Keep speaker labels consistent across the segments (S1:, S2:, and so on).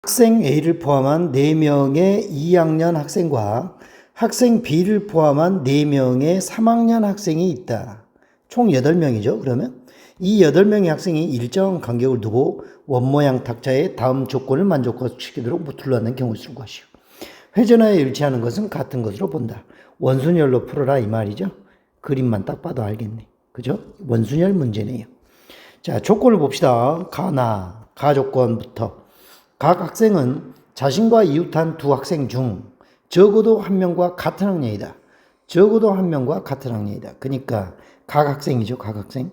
S1: 학생 A를 포함한 4명의 2학년 학생과 학생 B를 포함한 4명의 3학년 학생이 있다. 총 8명이죠. 그러면 이 8명의 학생이 일정한 간격을 두고 원모양 탁자의 다음 조건을 만족시키도록 둘러앉는 경우를 쓸 것이요. 회전하여 일치하는 것은 같은 것으로 본다. 원순열로 풀어라 이 말이죠. 그림만 딱 봐도 알겠네. 그죠? 원순열 문제네요. 자, 조건을 봅시다. 가조건부터. 각 학생은 자신과 이웃한 두 학생 중 적어도 한 명과 같은 학년이다. 적어도 한 명과 같은 학년이다. 그러니까 각 학생이죠. 각 학생.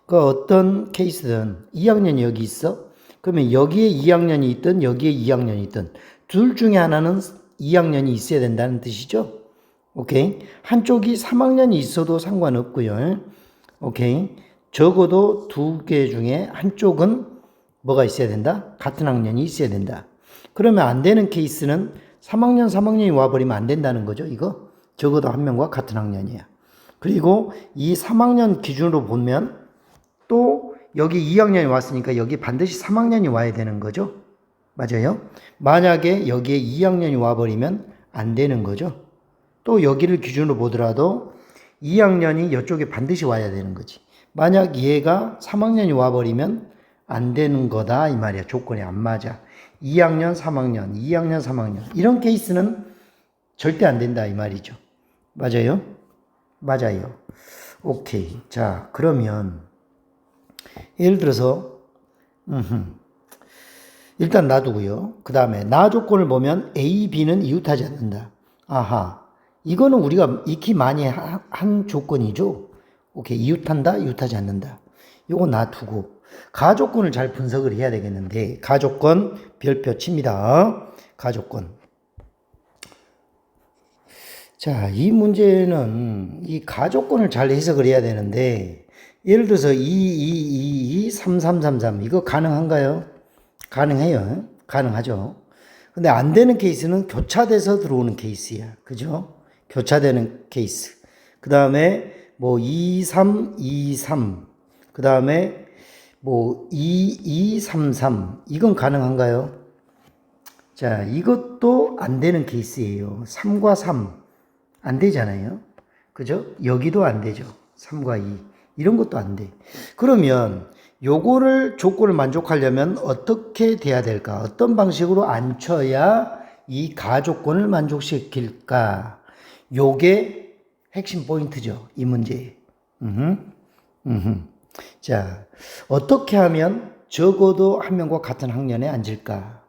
S1: 그 어떤 케이스든 2학년이 여기 있어. 그러면 여기에 2학년이 있든 여기에 2학년이 있든 둘 중에 하나는 2학년이 있어야 된다는 뜻이죠. 오케이. 한쪽이 3학년이 있어도 상관없고요. 오케이. 적어도 두 개 중에 한쪽은 뭐가 있어야 된다? 같은 학년이 있어야 된다. 그러면 안 되는 케이스는 3학년이 와버리면 안 된다는 거죠. 이거 적어도 한 명과 같은 학년이야. 그리고 이 3학년 기준으로 보면 또 여기 2학년이 왔으니까 여기 반드시 3학년이 와야 되는 거죠. 맞아요. 만약에 여기에 2학년이 와버리면 안 되는 거죠. 또 여기를 기준으로 보더라도 2학년이 이쪽에 반드시 와야 되는 거지. 만약 얘가 3학년이 와버리면 안 되는 거다 이 말이야. 조건이 안 맞아. 2학년 3학년 2학년 3학년 이런 케이스는 절대 안 된다 이 말이죠. 맞아요? 맞아요. 오케이. 자, 그러면 예를 들어서 일단 놔두고요. 그 다음에 나 조건을 보면 A, B는 이웃하지 않는다. 아하. 이거는 우리가 익히 많이 한 조건이죠. 오케이. 이웃한다, 이웃하지 않는다. 요거 놔두고 가조건을 잘 분석을 해야 되겠는데 가조건 별표 칩니다. 가조건. 자, 이 문제는 이 가조건을 잘 해석을 해야 되는데 예를 들어서 3333 이거 가능한가요? 가능해요. 가능하죠. 근데 안 되는 케이스는 교차돼서 들어오는 케이스야. 그죠? 교차되는 케이스. 그 다음에 뭐 2323 그 다음에 뭐 2233 이건 가능한가요? 자, 이것도 안 되는 케이스예요. 3과 3 안 되잖아요. 그죠? 여기도 안 되죠. 3과 2 이런 것도 안 돼. 그러면 요거를 조건을 만족하려면 어떻게 돼야 될까? 어떤 방식으로 앉혀야 이 가조건을 만족시킬까? 요게 핵심 포인트죠. 이 문제. 자, 어떻게 하면 적어도 한 명과 같은 학년에 앉을까?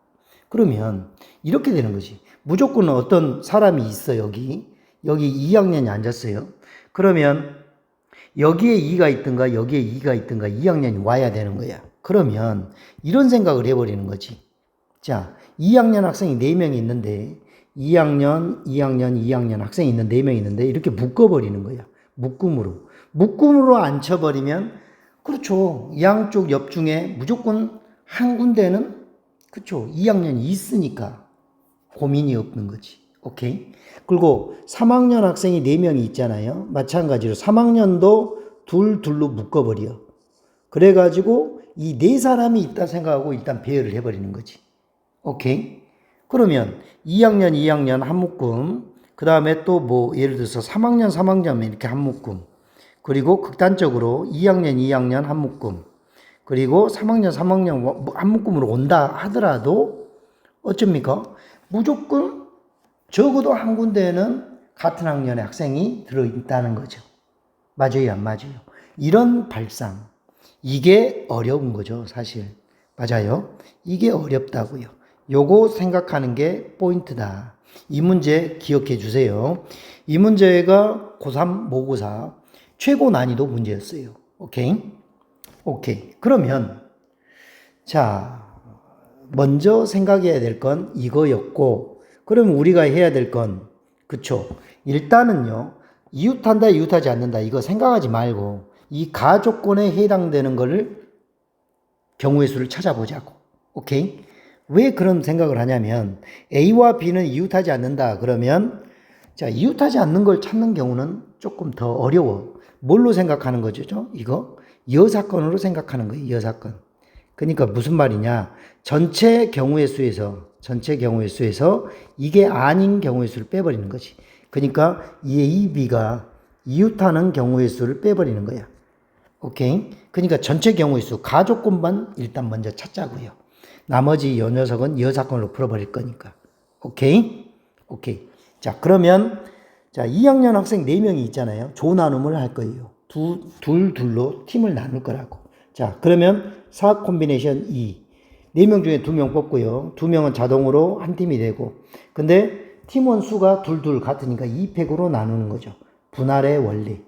S1: 그러면 이렇게 되는 거지. 무조건 어떤 사람이 있어, 여기 2학년이 앉았어요. 그러면 여기에 2가 있든가 여기에 2가 있든가 2학년이 와야 되는 거야. 그러면 이런 생각을 해버리는 거지. 자, 2학년 학생이 4명이 있는데 2학년 학생이 있는 4명이 있는데 이렇게 묶어버리는 거야. 묶음으로 앉혀버리면 그렇죠. 양쪽 옆 중에 무조건 한 군데는 그렇죠. 2학년이 있으니까 고민이 없는 거지. 오케이. 그리고 3학년 학생이 4명이 있잖아요. 마찬가지로 3학년도 둘로 묶어버려. 그래가지고 이 4사람이 있다 생각하고 일단 배열을 해버리는 거지. 오케이. 그러면 2학년 한 묶음, 그 다음에 또 뭐 예를 들어서 3학년 이렇게 한 묶음, 그리고 극단적으로 2학년 한 묶음, 그리고 3학년 한 묶음으로 온다 하더라도 어쩝니까? 무조건 적어도 한 군데에는 같은 학년의 학생이 들어있다는 거죠. 맞아요, 안 맞아요? 이런 발상. 이게 어려운 거죠, 사실. 맞아요? 이게 어렵다고요. 요거 생각하는 게 포인트다. 이 문제 기억해 주세요. 이 문제가 고3 모고사 최고 난이도 문제였어요. 오케이? 오케이. 그러면, 자, 먼저 생각해야 될 건 이거였고, 그럼 우리가 해야 될 건, 그쵸. 일단은요, 이웃한다, 이웃하지 않는다, 이거 생각하지 말고, 이 가조건에 해당되는 거를 경우의 수를 찾아보자고. 오케이? 왜 그런 생각을 하냐면, A와 B는 이웃하지 않는다, 그러면, 자, 이웃하지 않는 걸 찾는 경우는 조금 더 어려워. 뭘로 생각하는 거죠? 이거? 여사건으로 생각하는 거예요, 여사건. 그러니까 무슨 말이냐? 전체 경우의 수에서 이게 아닌 경우의 수를 빼버리는 거지. 그러니까 이 A, B가 이웃하는 경우의 수를 빼버리는 거야. 오케이? 그러니까 전체 경우의 수, 가족군만 일단 먼저 찾자고요. 나머지 요 녀석은 여 사건으로 풀어버릴 거니까. 오케이? 오케이. 자, 그러면, 자, 2학년 학생 4명이 있잖아요. 조 나눔을 할 거예요. 둘로 팀을 나눌 거라고. 자, 그러면 4 콤비네이션 2. 4명 중에 2명 뽑고요. 2명은 자동으로 한 팀이 되고. 근데 팀원 수가 둘 같으니까 2팩으로 나누는 거죠. 분할의 원리.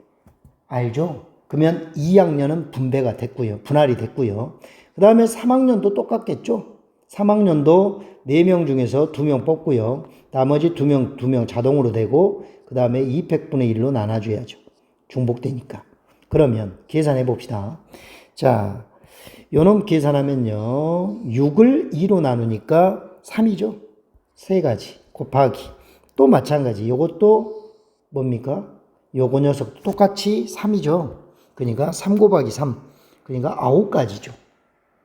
S1: 알죠? 그러면 2학년은 분배가 됐고요. 분할이 됐고요. 그 다음에 3학년도 똑같겠죠? 3학년도 4명 중에서 2명 뽑고요. 나머지 2명 자동으로 되고, 그 다음에 2팩분의 1로 나눠줘야죠. 중복되니까. 그러면 계산해 봅시다. 자, 요놈 계산하면요. 6을 2로 나누니까 3이죠. 세 가지 곱하기. 또 마찬가지. 요것도 뭡니까? 요거 녀석도 똑같이 3이죠. 그러니까 3 곱하기 3. 그러니까 9가지죠.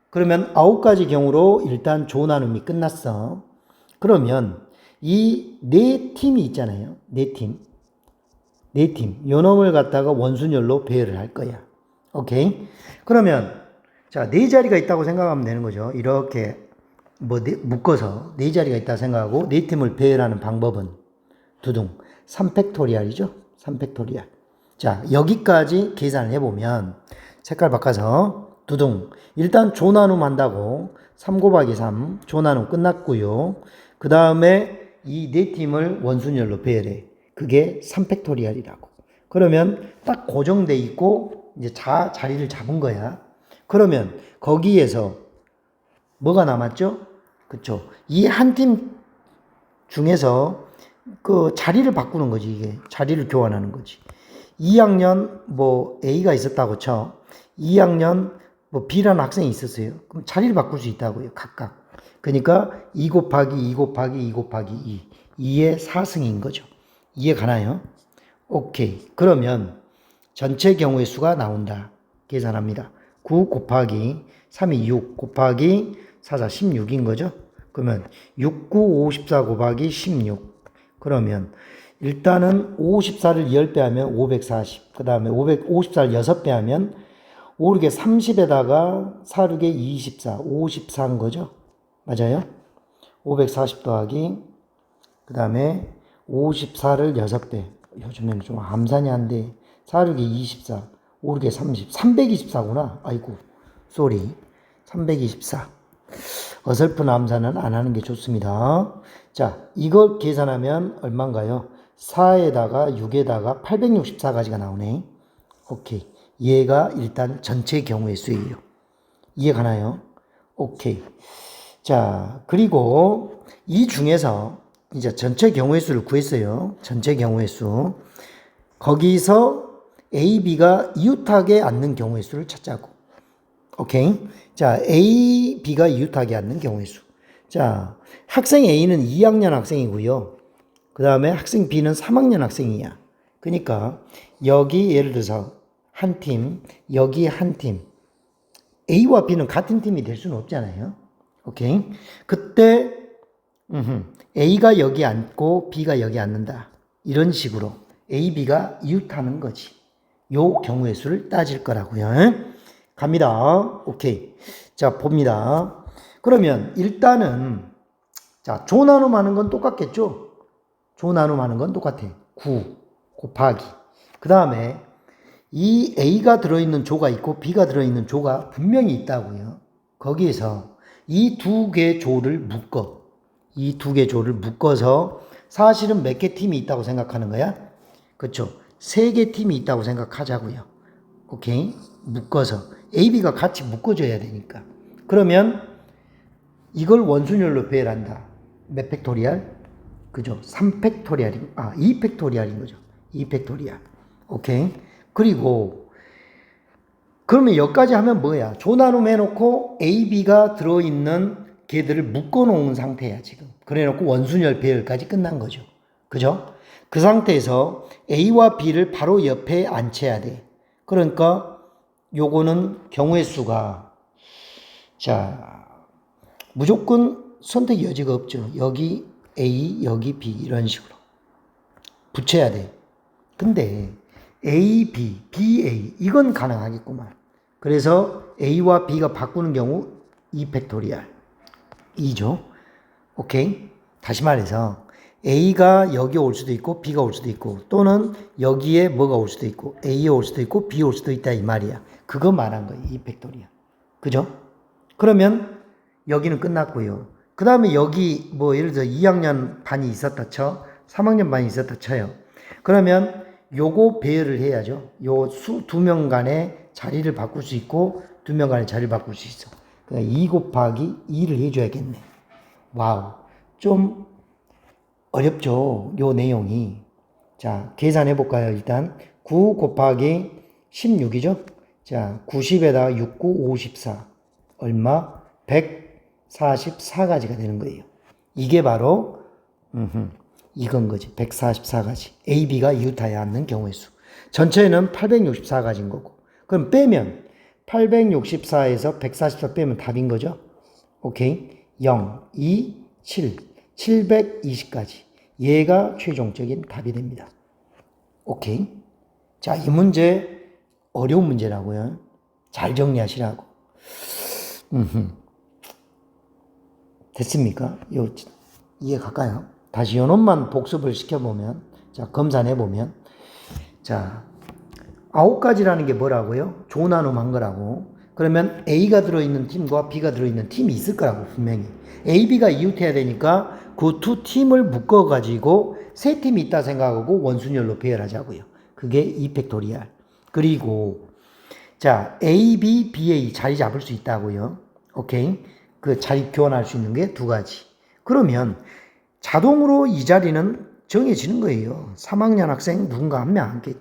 S1: 그러면 9가지 경우로 일단 조 나눔이 끝났어. 그러면 이 네 팀이 있잖아요. 네 팀. 요 놈을 갖다가 원순열로 배열을 할 거야. 오케이? 그러면 자, 네 자리가 있다고 생각하면 되는 거죠. 이렇게 묶어서 네 자리가 있다고 생각하고 네 팀을 배열하는 방법은 두둥 3팩토리얼이죠. 3팩토리얼. 자, 여기까지 계산을 해보면 색깔 바꿔서 두둥. 일단 조 나눔 한다고 3 곱하기 3 조 나눔 끝났고요. 그 다음에 이 네 팀을 원순열로 배열해. 그게 3팩토리얼이라고. 그러면 딱 고정돼 있고 이제 자리를 잡은 거야. 그러면 거기에서 뭐가 남았죠? 그쵸? 이 한 팀 중에서 그 자리를 바꾸는 거지, 이게. 자리를 교환하는 거지. 2학년 뭐 A가 있었다고 쳐. 2학년 뭐 B라는 학생이 있었어요. 그럼 자리를 바꿀 수 있다고요, 각각. 그러니까 2 곱하기 2 곱하기 2 곱하기 2. 2의 4승인 거죠. 이해 가나요? 오케이. 그러면 전체 경우의 수가 나온다. 계산합니다. 9 곱하기 3이 6 곱하기 4, 4, 16인 거죠. 그러면 6, 9, 54 곱하기 16. 그러면 일단은 54를 10배 하면 540. 그 다음에 54를 6배 하면 5, 6에 30에다가 4, 6에 24. 54인 거죠. 맞아요? 540 더하기 그 다음에 54를 6배. 요즘에는 좀 암산이 안 돼. 4, 6에 24. 5, 6에 30. 324구나. 아이고. 쏘리. 324. 어설픈 암산은 안 하는 게 좋습니다. 자, 이걸 계산하면 얼마인가요? 4에다가 6에다가 864가지가 나오네. 오케이. 얘가 일단 전체 경우의 수예요. 이해 가나요? 오케이. 자, 그리고 이 중에서 이제 전체 경우의 수를 구했어요. 전체 경우의 수. 거기서 A, B가 이웃하게 앉는 경우의 수를 찾자고. 오케이. 자, A, B가 이웃하게 앉는 경우의 수. 자, 학생 A는 2학년 학생이고요. 그 다음에 학생 B는 3학년 학생이야. 그러니까 여기 예를 들어서 한 팀, 여기 한 팀. A와 B는 같은 팀이 될 수는 없잖아요. 오케이. 그때 A가 여기 앉고 B가 여기 앉는다. 이런 식으로 A, B가 이웃하는 거지. 요 경우의 수를 따질 거라고요. 갑니다. 오케이. 자, 봅니다. 그러면 일단은 자, 조 나눔하는 건 똑같겠죠? 조 나눔하는 건 똑같아. 9 곱하기. 그 다음에 이 A가 들어있는 조가 있고 B가 들어있는 조가 분명히 있다고요. 거기에서 이 두 개 조를 묶어. 이 두 개 조를 묶어서 사실은 몇 개 팀이 있다고 생각하는 거야? 그렇죠? 3개 팀이 있다고 생각하자고요. 오케이? 묶어서. A, B가 같이 묶어줘야 되니까. 그러면 이걸 원순열로 배열한다. 몇 팩토리얼? 그죠? 3팩토리얼인, 2팩토리얼인 거죠. 2팩토리얼. 오케이? 그리고 그러면 여기까지 하면 뭐야? 조 나눔 해놓고 A, B가 들어있는 걔들을 묶어놓은 상태야, 지금. 그래놓고 원순열 배열까지 끝난 거죠. 그죠? 그 상태에서 A와 B를 바로 옆에 앉혀야 돼. 그러니까 요거는 경우의 수가 자, 무조건 선택 여지가 없죠. 여기 A, 여기 B 이런 식으로 붙여야 돼. 근데 A, B, B, A 이건 가능하겠구만. 그래서 A와 B가 바꾸는 경우 2팩토리얼 2죠. 오케이? 다시 말해서 A가 여기 올 수도 있고 B가 올 수도 있고 또는 여기에 뭐가 올 수도 있고 A에 올 수도 있고 B 올 수도 있다 이 말이야. 그거 말한 거예요. 2팩토리얼. 그죠? 그러면 여기는 끝났고요. 그 다음에 여기 뭐 예를 들어 2학년 반이 있었다 쳐. 3학년 반이 있었다 쳐요. 그러면 요거 배열을 해야죠. 요 수 두 명 간의 자리를 바꿀 수 있고 두 명 간의 자리를 바꿀 수 있어. 그러니까 2 곱하기 2를 해줘야겠네. 와우. 좀 어렵죠. 요 내용이. 자, 계산해 볼까요? 일단 9 곱하기 16이죠. 자, 90에다가 6, 9, 54. 얼마? 144가지가 되는 거예요. 이게 바로 이건 거지. 144가지. A, B가 이웃하지 않는 경우의 수. 전체는 864가지인 거고. 그럼 빼면 864에서 144 빼면 답인 거죠. 오케이. 0, 2, 7, 720가지. 얘가 최종적인 답이 됩니다. 오케이. 자, 이 문제 어려운 문제라고요. 잘 정리하시라고. 됐습니까? 요 이해 갈까요? 다시 요놈만 복습을 시켜보면, 자, 검산해보면, 자, 9가지라는 게 뭐라고요? 조나눔한 거라고. 그러면 A가 들어있는 팀과 B가 들어있는 팀이 있을 거라고, 분명히. A, B가 이웃해야 되니까 그 두 팀을 묶어가지고 세 팀이 있다 생각하고 원순열로 배열하자고요. 그게 2팩토리얼. 그리고, 자, A, B, BA 자리 잡을 수 있다고요. 오케이. 그 자리 교환할 수 있는 게 2가지. 그러면 자동으로 이 자리는 정해지는 거예요. 3학년 학생 누군가 한 명 함께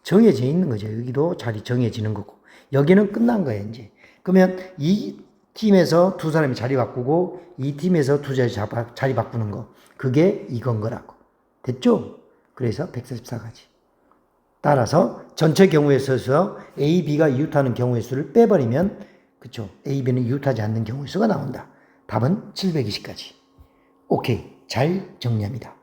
S1: 정해져 있는 거죠. 여기도 자리 정해지는 거고. 여기는 끝난 거예요, 이제. 그러면 이 팀에서 두 사람이 자리 바꾸고 이 팀에서 두 자리 바꾸는 거. 그게 이건 거라고. 됐죠? 그래서 144가지. 따라서 전체 경우에 있어서 A, B가 이웃하는 경우의 수를 빼버리면 그쵸? A, B는 이웃하지 않는 경우의 수가 나온다. 답은 720가지. 오케이. 잘 정리합니다.